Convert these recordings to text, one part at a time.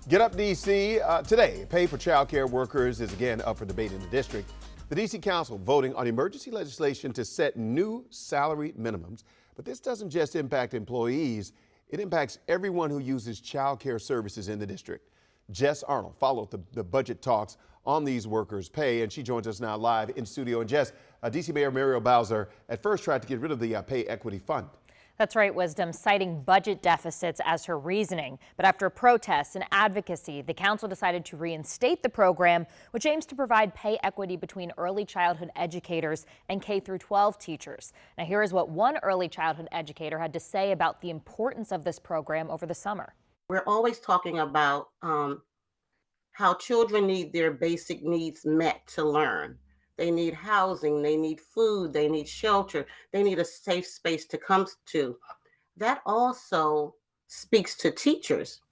Get Up DC today. Pay for child care workers is again up for debate in the district. The DC Council voting on emergency legislation to set new salary minimums. But this doesn't just impact employees, it impacts everyone who uses child care services in the district. Jess Arnold followed the budget talks on these workers' pay, and she joins us now live in studio. And Jess, DC Mayor Muriel Bowser at first tried to get rid of the pay equity fund. That's right, Wisdom, citing budget deficits as her reasoning. But after protests and advocacy, the council decided to reinstate the program, which aims to provide pay equity between early childhood educators and K-12 teachers. Now, here is what one early childhood educator had to say about the importance of this program over the summer. We're always talking about how children need their basic needs met to learn. They need housing, they need food, they need shelter, they need a safe space to come to. That also speaks to teachers.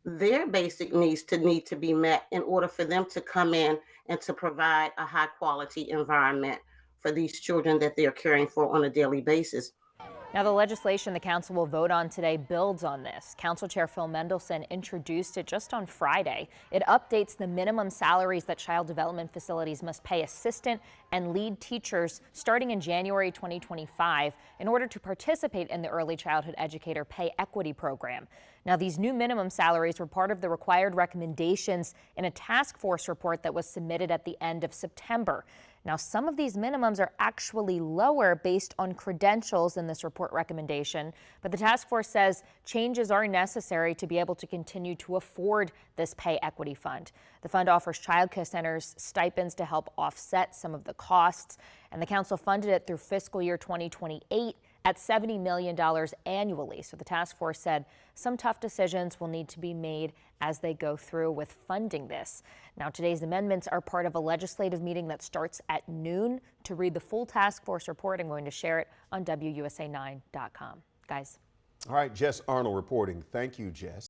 Their basic needs need to be met in order for them to come in and to provide a high quality environment for these children that they're caring for on a daily basis. Now, the legislation the council will vote on today builds on this. Council Chair Phil Mendelson introduced it just on Friday. It updates the minimum salaries that child development facilities must pay assistant and lead teachers starting in January 2025 in order to participate in the Early Childhood Educator Pay Equity Program. Now, these new minimum salaries were part of the required recommendations in a task force report that was submitted at the end of September. Now, some of these minimums are actually lower based on credentials in this report recommendation, but the task force says changes are necessary to be able to continue to afford this pay equity fund. The fund offers child care centers stipends to help offset some of the costs, and the council funded it through fiscal year 2028 at $70 million annually. So the task force said some tough decisions will need to be made as they go through with funding this. Now, today's amendments are part of a legislative meeting that starts at noon. To read the full task force report, I'm going to share it on WUSA9.com. Guys. All right, Jess Arnold reporting. Thank you, Jess.